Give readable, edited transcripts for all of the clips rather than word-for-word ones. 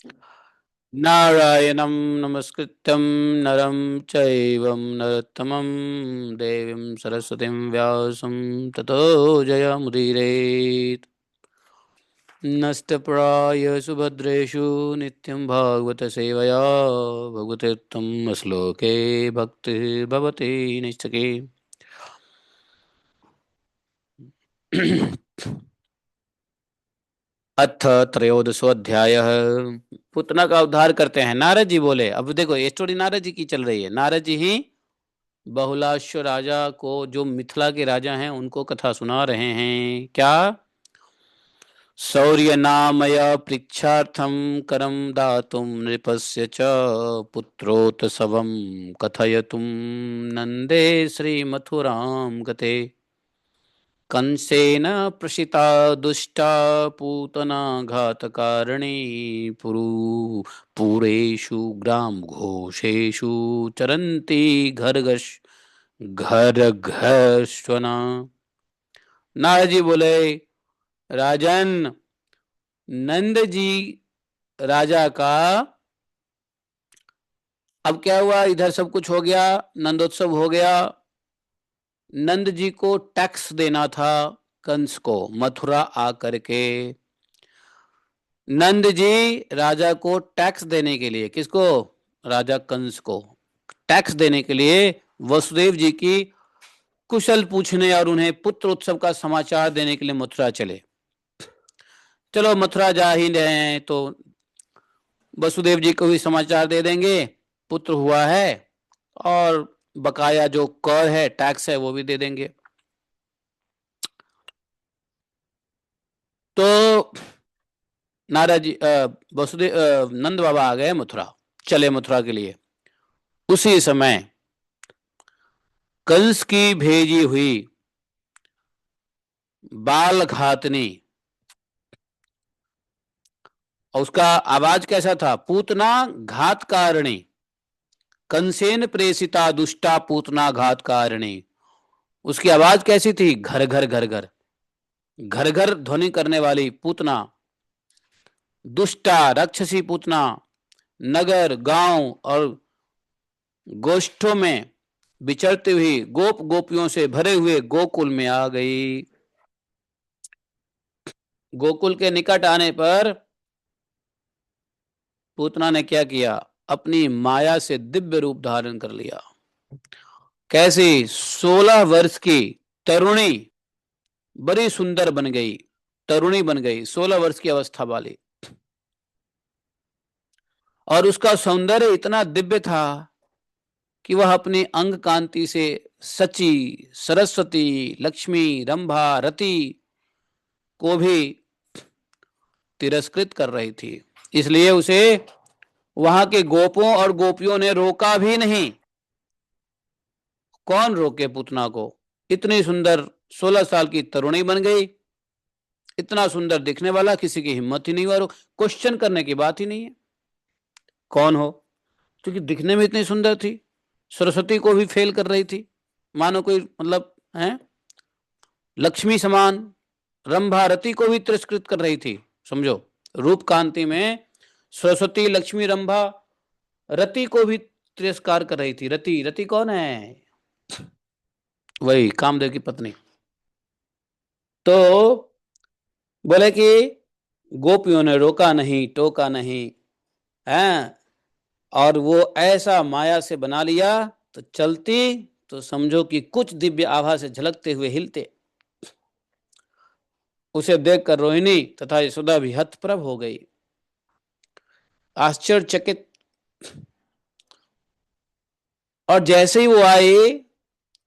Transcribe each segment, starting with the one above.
नारायणं नमस्कृत्यं नरं चैव नरोत्तमं देवीं सरस्वतीं व्यासं ततो जयमुदीरयेत्। नष्टप्राय सुभद्रेषु नित्यं भागवत सेवया भगवतीर्थं श्लोके भक्तिः भवति निश्चके। अथ त्रयोदशोऽध्यायः। पुतना का उद्धार करते हैं। नारद जी बोले, अब देखो ये स्टोरी नारद जी की चल रही है। नारद जी ही बहुलाश्व राजा को, जो मिथिला के राजा हैं, उनको कथा सुना रहे हैं। क्या? शौर्य नामय पृच्छार्थम करम दातुम नृपस्य च पुत्रोत्सवम कथयतुम नंदे श्री मथुराम गते कंसेन प्रशिता दुष्टा पूतना घातकारिणी पुरु पुरेषु ग्राम घोषेषु चरन्ति घर घर्षणा। नारद जी बोले, राजन, नंद जी राजा का अब क्या हुआ? इधर सब कुछ हो गया, नंदोत्सव हो गया। नंद जी को टैक्स देना था कंस को, मथुरा आकर के। नंद जी राजा को टैक्स देने के लिए, किसको? राजा कंस को टैक्स देने के लिए वसुदेव जी की कुशल पूछने और उन्हें पुत्र उत्सव का समाचार देने के लिए मथुरा चले। चलो मथुरा जा ही रहे हैं तो वसुदेव जी को भी समाचार दे देंगे, पुत्र हुआ है, और बकाया जो कर है, टैक्स है, वो भी दे देंगे। तो नारद जी वसुदेव नंद बाबा आ गए मथुरा, चले मथुरा के लिए। उसी समय कंस की भेजी हुई बाल घातनी, और उसका आवाज कैसा था? पूतना घातकारिणी, कंसेन प्रेषिता दुष्टा पूतना घातकारिणी। उसकी आवाज कैसी थी? घर घर घर घर घर घर ध्वनि करने वाली पूतना, दुष्टा राक्षसी पूतना, नगर गांव और गोष्ठों में विचरती हुई गोप गोपियों से भरे हुए गोकुल में आ गई। गोकुल के निकट आने पर पूतना ने क्या किया? अपनी माया से दिव्य रूप धारण कर लिया। कैसी? 16 वर्ष की तरुणी, बड़ी सुंदर बन गई, तरुणी बन गई, 16 वर्ष की अवस्था वाली। और उसका सौंदर्य इतना दिव्य था कि वह अपनी अंग कांति से सची, सरस्वती, लक्ष्मी, रंभा, रति को भी तिरस्कृत कर रही थी। इसलिए उसे वहां के गोपों और गोपियों ने रोका भी नहीं। कौन रोके पूतना को? इतनी सुंदर 16 साल की तरुणी बन गई, इतना सुंदर दिखने वाला, किसी की हिम्मत ही नहीं हुआ। क्वेश्चन करने की बात ही नहीं है कौन हो, क्योंकि दिखने में इतनी सुंदर थी। सरस्वती को भी फेल कर रही थी, मानो कोई मतलब है। लक्ष्मी समान, रंभा रति को भी तिरस्कृत कर रही थी। समझो, रूप कांति में सरस्वती, लक्ष्मी, रंभा, रति को भी तिरस्कार कर रही थी। रति, रति कौन है? वही कामदेव की पत्नी। तो बोले कि गोपियों ने रोका नहीं, टोका नहीं है, और वो ऐसा माया से बना लिया, तो चलती तो समझो कि कुछ दिव्य आभा से झलकते हुए हिलते। उसे देखकर रोहिणी तथा यशोदा भी हतप्रभ हो गई, आश्चर्यचकित। और जैसे ही वो आई,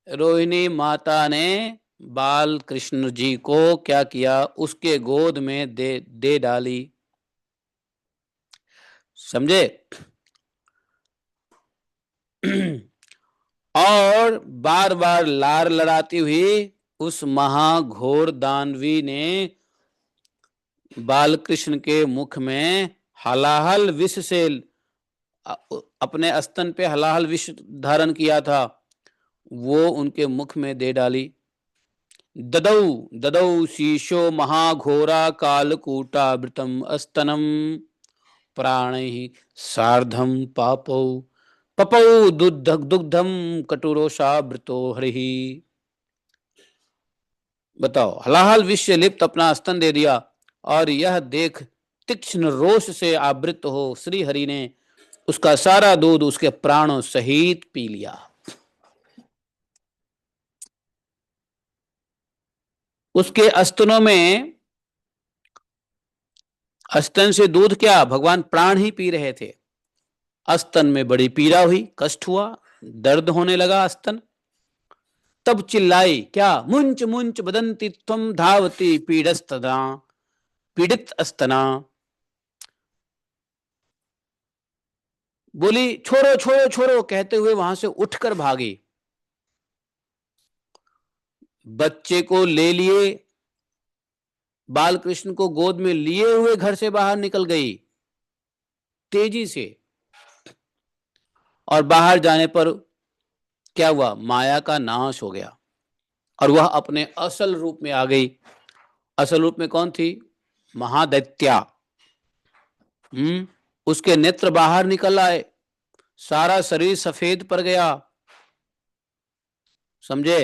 रोहिणी माता ने बाल कृष्ण जी को क्या किया? उसके गोद में दे दे डाली। समझे? और बार बार लार लड़ाती हुई उस महाघोर दानवी ने बालकृष्ण के मुख में हलाहल विष से, अपने स्तन पे हलाहल विष धारण किया था, वो उनके मुख में दे डाली। ददौ ददौ शीशो महाघोरा कालकूटावृतम स्तनम प्राणैः सार्धं पापौ पपौ दुग्धम कटुरोषावृतो हरिः। बताओ, हलाहल विष लिप्त अपना स्तन दे दिया और यह देख तीक्ष्ण रोष से आवृत हो श्री हरि ने उसका सारा दूध उसके प्राणों सहित पी लिया। उसके स्तनों में, स्तन से दूध क्या, भगवान प्राण ही पी रहे थे। स्तन में बड़ी पीड़ा हुई, कष्ट हुआ, दर्द होने लगा स्तन। तब चिल्लाई क्या, मुंच मुंच बदंती त्वं धावती पीड़स्तदा पीड़ित स्तना। बोली छोड़ो छोड़ो छोड़ो कहते हुए वहां से उठकर भागी। बच्चे को ले लिए, बाल कृष्ण को गोद में लिए हुए घर से बाहर निकल गई तेजी से। और बाहर जाने पर क्या हुआ, माया का नाश हो गया और वह अपने असल रूप में आ गई। असल रूप में कौन थी, महादैत्या। उसके नेत्र बाहर निकल आए, सारा शरीर सफेद पड़ गया, समझे।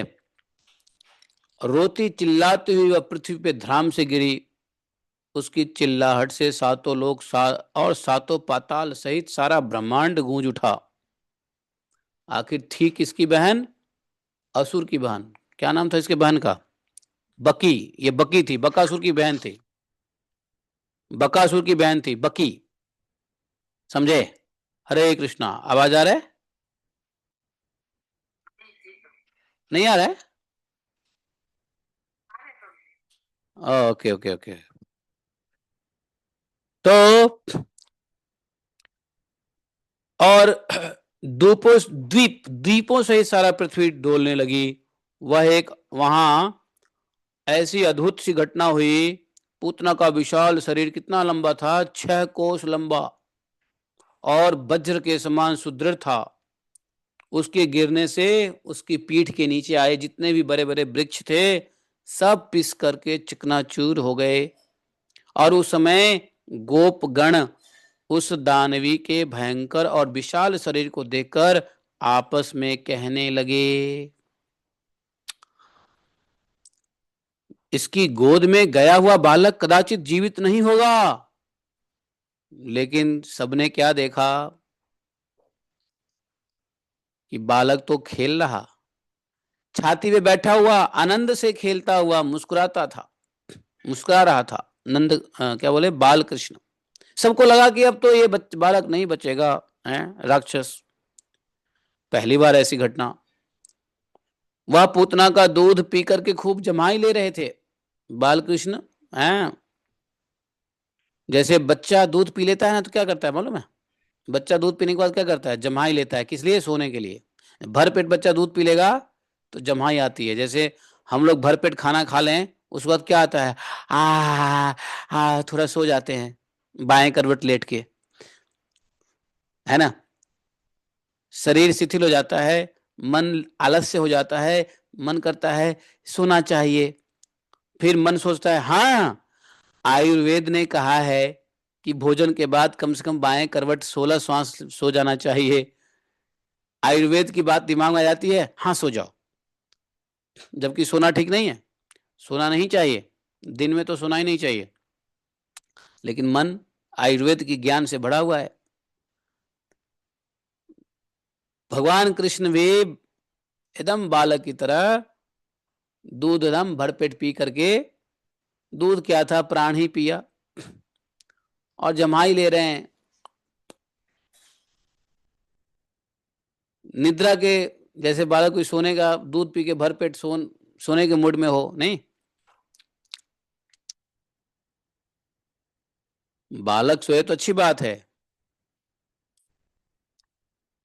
रोती चिल्लाती हुई वह पृथ्वी पे धराम से गिरी। उसकी चिल्लाहट से सातों लोग और सातों पाताल सहित सारा ब्रह्मांड गूंज उठा। आखिर थी किसकी बहन, असुर की बहन। क्या नाम था इसके बहन का, बकी। ये बकी थी, बकासुर की बहन थी, बकासुर की बहन थी बकी, समझे। हरे कृष्णा। आवाज आ रहा है, नहीं आ रहा है? Okay okay okay. तो और द्वीपों द्वीपों से ही सारा पृथ्वी डोलने लगी। वह एक वहां ऐसी अद्भुत सी घटना हुई। पूतना का विशाल शरीर कितना लंबा था, 6 कोस लंबा और वज्र के समान सुदृढ़ था। उसके गिरने से उसकी पीठ के नीचे आए जितने भी बड़े बड़े वृक्ष थे सब पिस करके चिकनाचूर हो गए। और उस समय गोपगण उस दानवी के भयंकर और विशाल शरीर को देखकर आपस में कहने लगे, इसकी गोद में गया हुआ बालक कदाचित जीवित नहीं होगा। लेकिन सबने क्या देखा कि बालक तो खेल रहा, छाती पे बैठा हुआ आनंद से खेलता हुआ मुस्कुराता था, मुस्कुरा रहा था नंद क्या बोले, बाल कृष्ण। सबको लगा कि अब तो ये बालक नहीं बचेगा, है राक्षस। पहली बार ऐसी घटना। वह पूतना का दूध पी करके खूब जमाई ले रहे थे बाल कृष्ण, हैं। जैसे बच्चा दूध पी लेता है ना तो क्या करता है मालूम है, बच्चा दूध पीने के बाद क्या करता है, जमाई लेता है। किस लिए, सोने के लिए। भर पेट बच्चा दूध पी लेगा तो जमाई आती है। जैसे हम लोग भर पेट खाना खा लें उस वक्त क्या आता है, थोड़ा सो जाते हैं बाएं करवट लेट के, है ना। शरीर शिथिल हो जाता है, मन आलस्य हो जाता है, मन करता है सोना चाहिए। फिर मन सोचता है हाँ, आयुर्वेद ने कहा है कि भोजन के बाद कम से कम बाएं करवट 16 श्वास सो जाना चाहिए। आयुर्वेद की बात दिमाग में आ जाती है, हाँ सो जाओ। जबकि सोना ठीक नहीं है, सोना नहीं चाहिए, दिन में तो सोना ही नहीं चाहिए। लेकिन मन आयुर्वेद की ज्ञान से भरा हुआ है। भगवान कृष्ण भी एकदम बालक की तरह दूध एकदम भरपेट पी करके, दूध क्या था, प्राण ही पिया, और जमाई ले रहे हैं। निद्रा के जैसे बालक कोई सोने का दूध पी के भरपेट सोने के मूड में हो, नहीं। बालक सोए तो अच्छी बात है।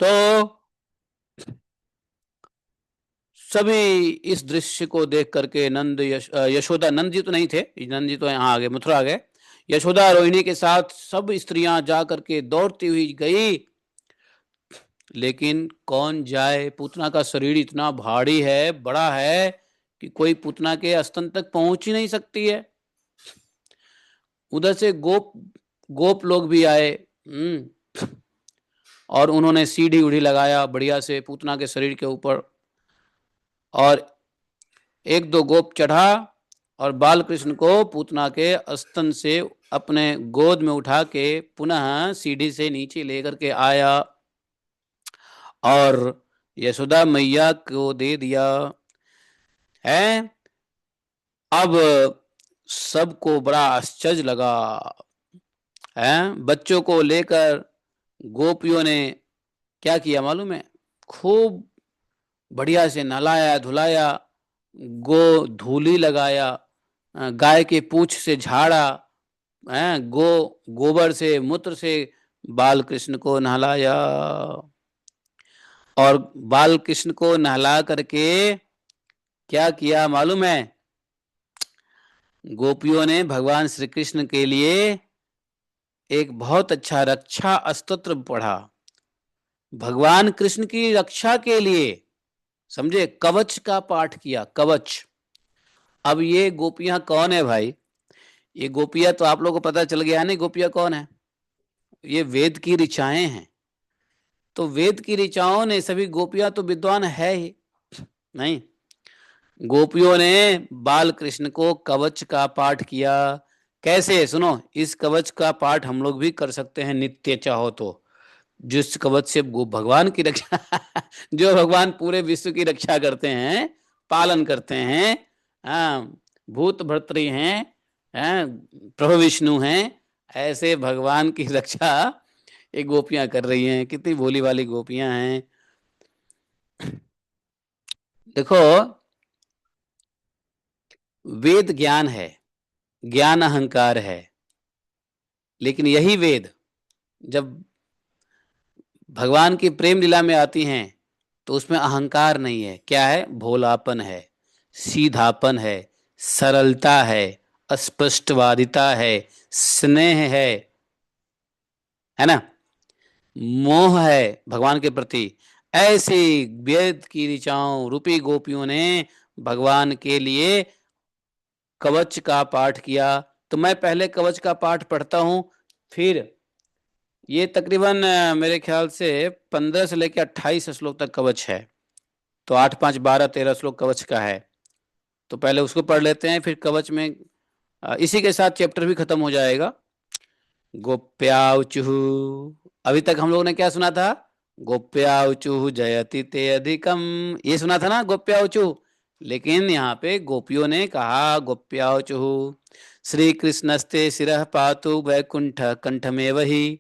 तो सभी इस दृश्य को देख करके नंद यशोदा, नंद जी तो नहीं थे, नंद जी तो यहाँ आ गए, मथुरा आ गए। यशोदा रोहिणी के साथ सब स्त्रियां जा करके दौड़ती हुई गई। लेकिन कौन जाए, पूतना का शरीर इतना भारी है, बड़ा है कि कोई पूतना के स्तन तक पहुंच ही नहीं सकती है। उधर से गोप लोग भी आए, और उन्होंने सीढ़ी उढ़ी लगाया बढ़िया से पूतना के शरीर के ऊपर, और एक दो गोप चढ़ा और बाल कृष्ण को पूतना के स्तन से अपने गोद में उठा के पुनः सीढ़ी से नीचे लेकर के आया और यशोदा मैया को दे दिया है। अब सबको बड़ा आश्चर्य लगा है। बच्चों को लेकर गोपियों ने क्या किया मालूम है? खूब बढ़िया से नहलाया धुलाया, गो धूली लगाया, गाय के पूंछ से झाड़ा, गोबर से मूत्र से बाल कृष्ण को नहलाया, और बाल कृष्ण को नहला करके क्या किया मालूम है? गोपियों ने भगवान श्री कृष्ण के लिए एक बहुत अच्छा रक्षा स्तोत्र पढ़ा। भगवान कृष्ण की रक्षा के लिए समझे कवच का पाठ किया, कवच। अब ये गोपियां कौन है भाई? ये गोपियां तो आप लोगों को पता चल गया नहीं गोपियां कौन है। ये वेद की ऋचाएं हैं। तो वेद की ऋचाओं ने सभी गोपियां तो विद्वान है ही नहीं। गोपियों ने बाल कृष्ण को कवच का पाठ किया। कैसे? सुनो, इस कवच का पाठ हम लोग भी कर सकते हैं नित्य चाहो तो। जिस कवच से भगवान की रक्षा जो भगवान पूरे विश्व की रक्षा करते हैं, पालन करते हैं, भूत भर्तृ हैं, प्रभु विष्णु हैं, ऐसे भगवान की रक्षा ये गोपियां कर रही हैं। कितनी भोली वाली गोपियां हैं। देखो, वेद ज्ञान है, ज्ञान अहंकार है, लेकिन यही वेद जब भगवान की प्रेम लीला में आती हैं तो उसमें अहंकार नहीं है। क्या है? भोलापन है, सीधापन है, सरलता है, अस्पष्टवादिता है, स्नेह है ना, मोह है भगवान के प्रति। ऐसी वेद की ऋचाओं रूपी गोपियों ने भगवान के लिए कवच का पाठ किया। तो मैं पहले कवच का पाठ पढ़ता हूं, फिर ये तकरीबन मेरे ख्याल से 15 से लेकर 28 श्लोक तक कवच है। तो 8 5 12 13 श्लोक कवच का है। तो पहले उसको पढ़ लेते हैं, फिर कवच में इसी के साथ चैप्टर भी खत्म हो जाएगा। गोप्याउचुः, अभी तक हम लोगों ने क्या सुना था? गोप्याउचुः जयति ते अधिकम, ये सुना था ना गोप्याउचुः। लेकिन यहाँ पे गोपियों ने कहा गोप्याउचुः श्री कृष्णस्ते शिरः पातु वैकुंठ कंठमेव हि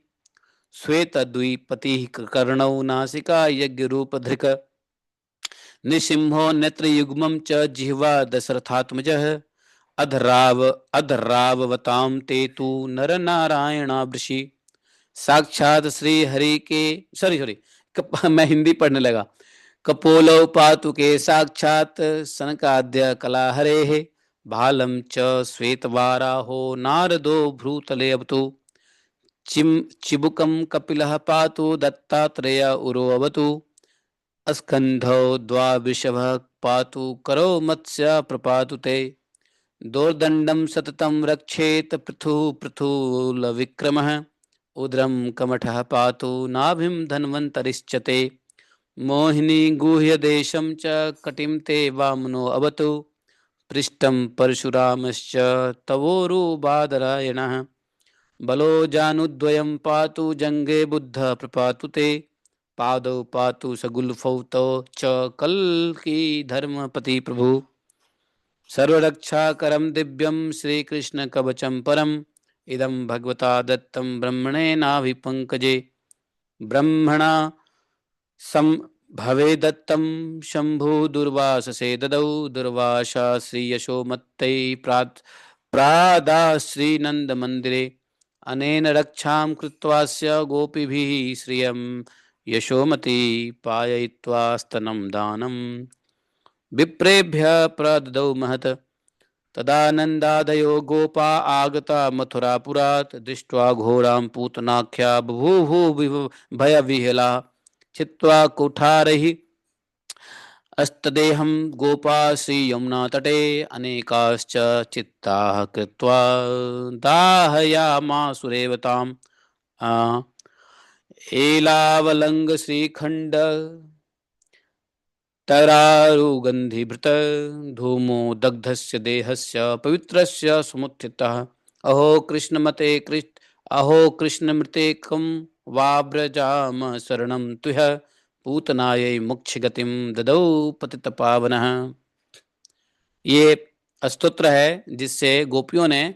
श्वेत द्विपति कर्णौ नासिका यज्ञ रूप धृक निसिंहो नेत्र युग्मं च जिह्वा दशरथात्मजः अधरावताम ते तु नर नारायणा वृषि साक्षात श्री हरि के सॉरी सॉरी मैं हिंदी पढ़ने लगा। कपोलो पातु के साक्षात सनकाद्य कला हरे भालम च श्वेतवाराहो नारदो भ्रूतले अवतु चिबुकम कपिलः पातु दत्तात्रेय उरो अवतु स्कंधौ द्वाविषभः पातु करो मत्स्य प्रपातु ते दोर्दंडम सततम रक्षेत पृथु पृथुल विक्रमः उद्रम कमठः पातु नाभिम धन्वन्तरिश्चते मोहिनी गुह्य देशम च कटिम ते वामनो अवतु पृष्ठम परशुरामश्च तवोरुबादरायणः बलो जानुद्वयं पातु जंगे बुद्ध प्रपातु ते पादौ पातु सगुल्फौ तौ च कल्की धर्मपति प्रभु सर्वरक्षाकरं दिव्यं श्रीकृष्ण कवचं परम् इदं भगवता दत्तं ब्रह्मणेनाभिपङ्कजे ब्रह्मणा सम भवे दत्तं शंभु दुर्वाससे ददौ दुर्वासा श्रीयशोमत्तै प्रादा श्रीनन्दमन्दिरे अनेन रक्षां कृत्वास्य गोपीभिः श्रियं यशोमती पाययित्वा स्तनं दानम् विप्रेभ्य प्रददौ महत् तदानन्दादयो गोपा आगता मथुरापुरात् दृष्ट्वा घोरां पूतनाख्या बभूवुः भयविह्वला छित्त्वा कुठारैः अस्तदेहं गोपा श्रीयमुनातटे अनेकाश्च चित्ताः कृत्वा दाहयामासुरेव ताम् एलावलंग श्रीखंड तरारुगंधिभृत धूमो दग्धस्य देहस्य पवित्रस्य समुत्थितः अहो कृष्णमते कृष्ण अहो कृष्णमृतेकं वाव्रजाम शरणं तुह्य पूतनायै मोक्षगतिं ददौ पतितपावनः। ये स्तोत्र है जिससे गोपियों ने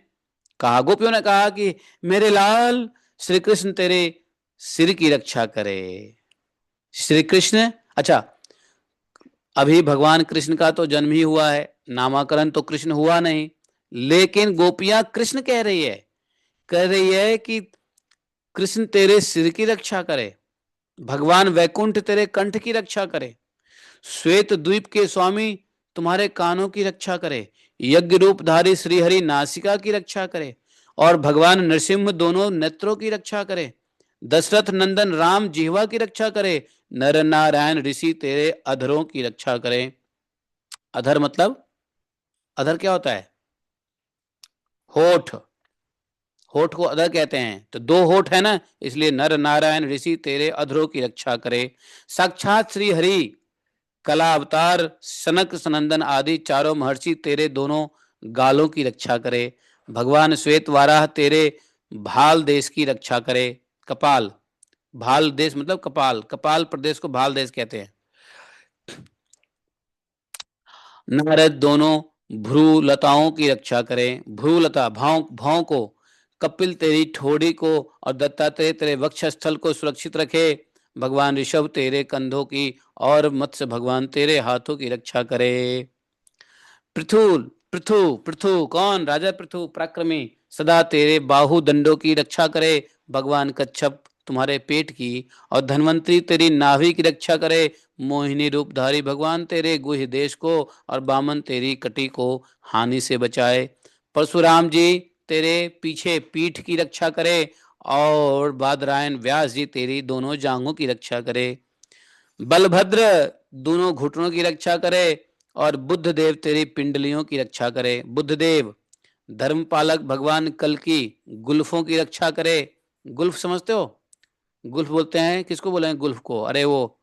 कहा कि मेरे लाल श्री कृष्ण तेरे सिर की रक्षा करे। श्री कृष्ण, अच्छा, अभी भगवान कृष्ण का तो जन्म ही हुआ है, नामाकरण तो कृष्ण हुआ नहीं, लेकिन गोपियां कृष्ण कह रही है कि कृष्ण तेरे सिर की रक्षा करे, भगवान वैकुंठ तेरे कंठ की रक्षा करे, श्वेत द्वीप के स्वामी तुम्हारे कानों की रक्षा करे, यज्ञ रूपधारी श्रीहरि नासिका की रक्षा करे, और भगवान नरसिंह दोनों नेत्रों की रक्षा करे, दशरथ नंदन राम जिह्वा की रक्षा करे, नर नारायण ऋषि तेरे अधरों की रक्षा करे। अधर मतलब, अधर क्या होता है? होठ, होठ को अधर कहते हैं, तो दो होठ है ना, इसलिए नर नारायण ऋषि तेरे अधरों की रक्षा करे। साक्षात श्री हरि कला अवतार सनक सनंदन आदि चारों महर्षि तेरे दोनों गालों की रक्षा करे। भगवान श्वेत वाराह तेरे भाल देश की रक्षा करे। कपाल, भाल देश मतलब कपाल, कपाल प्रदेश को भाल देश कहते हैं। नारद दोनों भ्रू लताओं की रक्षा करें, भ्रू लता भाव भाव को, कपिल तेरी ठोड़ी को, और दत्तात्रेय तेरे वक्ष स्थल को सुरक्षित रखे। भगवान ऋषभ तेरे कंधों की और मत्स्य भगवान तेरे हाथों की रक्षा करे। पृथु पृथु पृथु कौन? राजा पृथु पराक्रमी सदा तेरे बाहु दंडों की रक्षा करे। भगवान कच्छप तुम्हारे पेट की, और धन्वंतरी तेरी नाभि की रक्षा करे। मोहिनी रूपधारी भगवान तेरे गुह देश को, और बामन तेरी कटी को हानि से बचाए। परशुराम जी तेरे पीछे पीठ की रक्षा करे, और बादरायण व्यास जी तेरी दोनों जांघों की रक्षा करे। बलभद्र दोनों घुटनों की रक्षा करे, और बुद्ध देव तेरी पिंडलियों की रक्षा करे। बुद्ध देव धर्मपालक भगवान कल की गुल्फों की रक्षा करे। गुल्फ समझते हो? गुल्फ बोलते हैं किसको? बोले गुल्फ को, अरे वो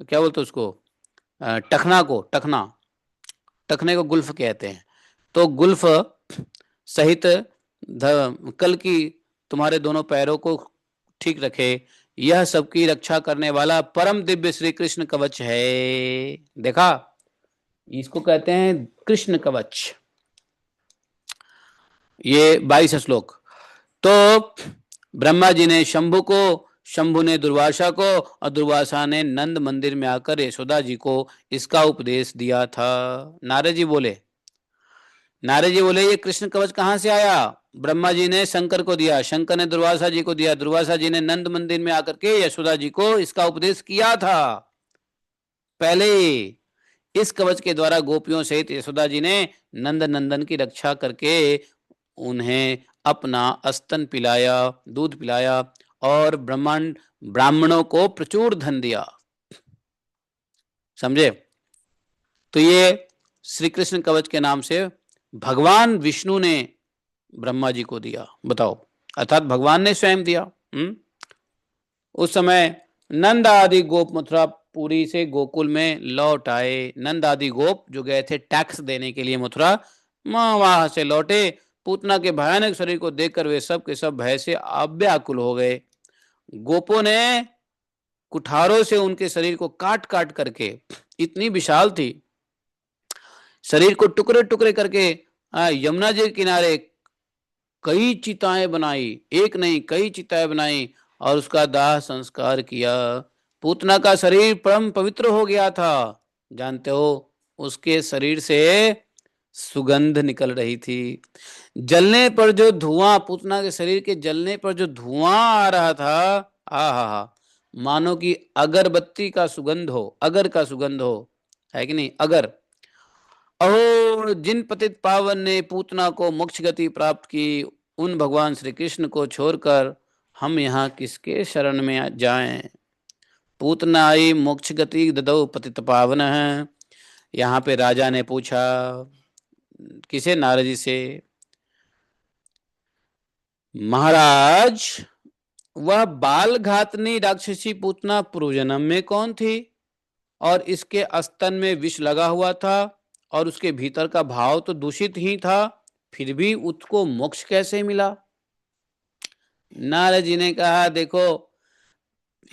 क्या बोलते उसको, टखना को, टखना, टखने को गुल्फ कहते हैं। तो गुल्फ सहित कल की तुम्हारे दोनों पैरों को ठीक रखे। यह सबकी रक्षा करने वाला परम दिव्य श्री कृष्ण कवच है। देखा, इसको कहते हैं कृष्ण कवच। ये 22 श्लोक। तो ब्रह्मा जी ने शंभु को, शंभु ने दुर्वासा को, और दुर्वासा ने नंद मंदिर में आकर यशोदा जी को इसका उपदेश दिया था। नारद जी बोले ये कृष्ण कवच कहाँ से आया? ब्रह्मा जी ने शंकर को दिया, शंकर ने दुर्वासा जी को दिया, दुर्वासा जी ने नंद मंदिर में आकर के यशोदा जी को इसका उपदेश किया था। पहले इस कवच के द्वारा गोपियों सहित यशोदा जी ने नंद नंदन की रक्षा करके उन्हें अपना स्तन पिलाया, दूध पिलाया, और ब्राह्मणों को प्रचुर धन दिया। समझे? तो ये श्री कृष्ण कवच के नाम से भगवान विष्णु ने ब्रह्मा जी को दिया। बताओ, अर्थात भगवान ने स्वयं दिया। उस समय नंद आदि गोप मथुरापुरी से गोकुल में लौट आए। नंद आदि गोप जो गए थे टैक्स देने के लिए मथुरा, वहां से लौटे। पूतना के भयानक शरीर को देखकर वे सब के सब भय से व्याकुल हो गए। गोपों ने कुठारों से उनके शरीर को काट काट करके, इतनी विशाल थी, शरीर को टुकड़े टुकड़े करके यमुना जी के किनारे कई चिताएं बनाई, एक नहीं कई चिताएं बनाई, और उसका दाह संस्कार किया। पूतना का शरीर परम पवित्र हो गया था। जानते हो, उसके शरीर से सुगंध निकल रही थी। जलने पर जो धुआं, पूतना के शरीर के जलने पर जो धुआं आ रहा था, आ हा हा, मानो कि अगरबत्ती का सुगंध हो, अगर का सुगंध हो, है कि नहीं? अगर। अहो जिन पतित पावन ने पूतना को मोक्ष गति प्राप्त की, उन भगवान श्री कृष्ण को छोड़कर हम यहाँ किसके शरण में जाएं? पूतना आई मोक्ष गति ददौ पतित पावन है। यहाँ पे राजा ने पूछा, किसे? नारद जी से, महाराज वह बाल घातनी राक्षसी पूतना पूर्वजन्म में कौन थी, और इसके स्तन में विष लगा हुआ था, और उसके भीतर का भाव तो दूषित ही था, फिर भी उसको मोक्ष कैसे मिला। नारद जी ने कहा, देखो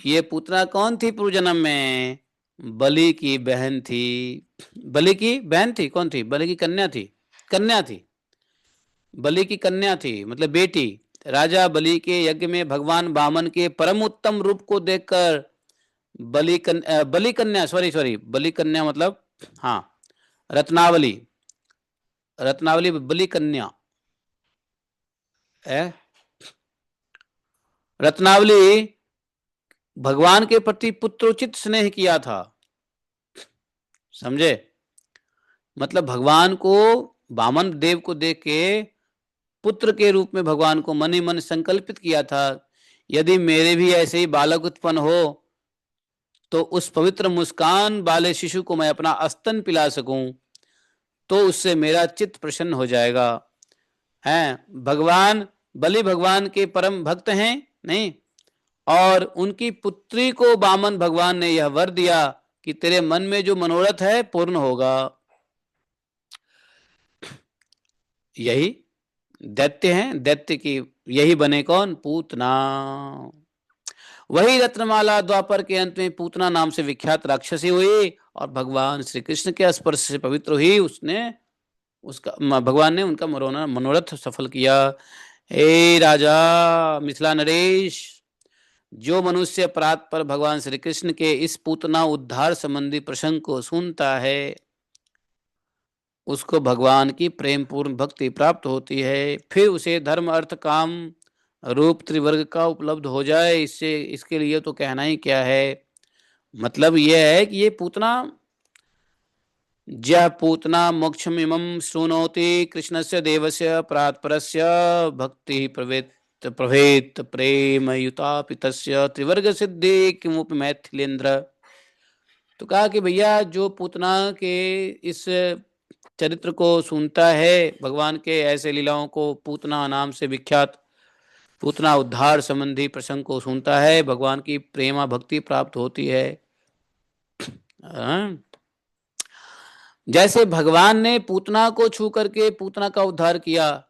ये पूतना कौन थी पूर्वजन्म में, बलि की बहन थी। बलि की बहन थी, कौन थी, बलि की कन्या थी, कन्या थी, बलि की कन्या थी मतलब बेटी। राजा बलि के यज्ञ में भगवान वामन के परम उत्तम रूप को देखकर बलि कन्या, सॉरी सॉरी, बलि कन्या मतलब, हाँ, रत्नावली, रत्नावली बलि कन्या है। रत्नावली भगवान के प्रति पुत्रोचित स्नेह किया था, समझे। मतलब भगवान को, वामन देव को देख के पुत्र के रूप में भगवान को मन ही मन संकल्पित किया था, यदि मेरे भी ऐसे ही बालक उत्पन्न हो तो उस पवित्र मुस्कान वाले शिशु को मैं अपना स्तन पिला सकूं, तो उससे मेरा चित्त प्रसन्न हो जाएगा। हैं भगवान, बलि भगवान के परम भक्त हैं, नहीं, और उनकी पुत्री को वामन भगवान ने यह वर दिया कि तेरे मन में जो मनोरथ है पूर्ण होगा। यही दैत्य हैं, दैत्य की यही बने कौन, पूतना। वही रत्नमाला द्वापर के अंत में पूतना नाम से विख्यात राक्षसी हुई, और भगवान श्री कृष्ण के स्पर्श से पवित्र हुई। उसने उसका भगवान ने उनका मनोरथ सफल किया। हे राजा मिथिला नरेश, जो मनुष्य अपराध पर भगवान श्री कृष्ण के इस पूतना उद्धार संबंधी प्रसंग को सुनता है, उसको भगवान की प्रेम पूर्ण भक्ति प्राप्त होती है, फिर उसे धर्म अर्थ काम रूप त्रिवर्ग का उपलब्ध हो जाए। इससे इसके लिए तो कहना ही क्या है। मतलब यह है कि ये पूतना, ज्या पूतना मोक्षमिमं शृणोति कृष्णस्य देवस्य परात्परस्य भक्ति प्रवेत प्रभेत प्रेम युतापि तस्य त्रिवर्ग सिद्धि किमुपि मैथिलेन्द्र। तो कहा कि भैया जो पूतना के इस चरित्र को सुनता है, भगवान के ऐसे लीलाओं को, पूतना नाम से विख्यात पूतना उद्धार संबंधी प्रसंग को सुनता है, भगवान की प्रेमा भक्ति प्राप्त होती है। हाँ? जैसे भगवान ने पूतना को छू करके पूतना का उद्धार किया,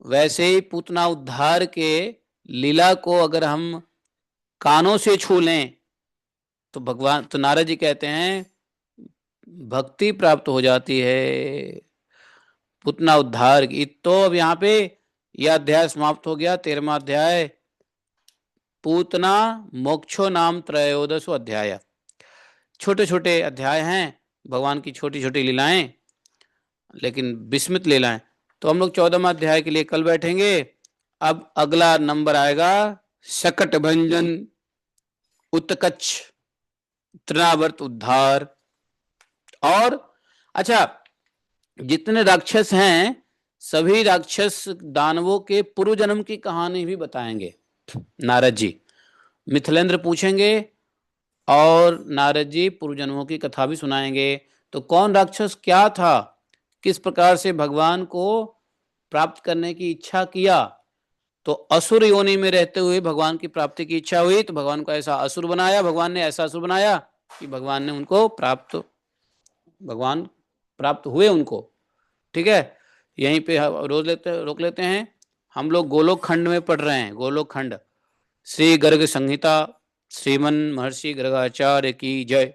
वैसे ही पूतना उद्धार के लीला को अगर हम कानों से छू लें तो भगवान, तो नारद जी कहते हैं भक्ति प्राप्त हो जाती है। पूतना उद्धार की तो अब यहाँ पे यह अध्याय समाप्त हो गया, 13वां अध्याय, पूतना मोक्षो नाम त्रयोदशो अध्याय। छोटे छोटे अध्याय हैं, भगवान की छोटी छोटी लीलाएं, लेकिन विस्मित लीलाएं। तो हम लोग 14वां अध्याय के लिए कल बैठेंगे। अब अगला नंबर आएगा शकट भंजन, उत्कच, तृणावर्त उद्धार। और अच्छा, जितने राक्षस हैं सभी राक्षस दानवों के पूर्व जन्म की कहानी भी बताएंगे नारद जी। मिथिलेंद्र पूछेंगे और नारद जी पूर्व जन्मों की कथा भी सुनाएंगे। तो कौन राक्षस क्या था, किस प्रकार से भगवान को प्राप्त करने की इच्छा किया, तो असुर योनि में रहते हुए भगवान की प्राप्ति की इच्छा हुई, तो भगवान को ऐसा असुर बनाया, भगवान ने ऐसा असुर बनाया कि भगवान ने उनको प्राप्त, भगवान प्राप्त हुए उनको। ठीक है, यहीं पे रोक लेते हैं। हम लोग गोलोक खंड में पढ़ रहे हैं, गोलोक खंड, श्री गर्ग संहिता, श्रीमन महर्षि गर्गाचार्य की जय,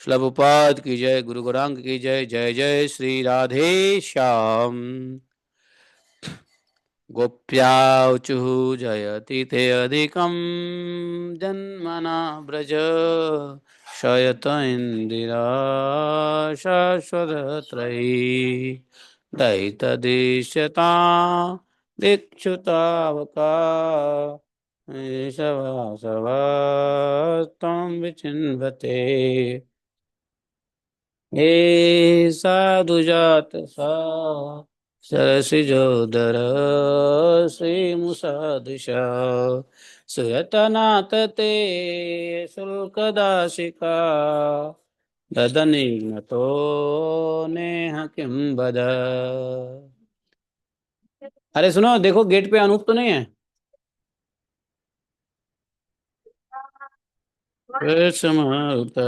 श्लभुपाद की जय, गुरु गौरांग की जय, जय जय श्री राधे श्याम। गोप्याचुः जयति ते अधिकं जन्मना व्रज, शयत इंदिरा शाश्वतत्रयी दयितदिश्यता दिक्षुतावका सवासवस्तं विचिन्वते। हे साधुजात सा सरसिजोदर श्रीमुषादृशा सुयतनाथ ते शुल्कदाशिका ददनीमतो नेह किं बद। अरे सुनो, देखो गेट पे अनूप तो नहीं है। समाहृत।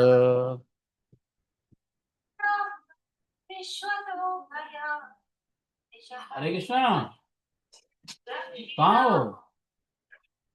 हरे कृष्णा, कहाँ हो?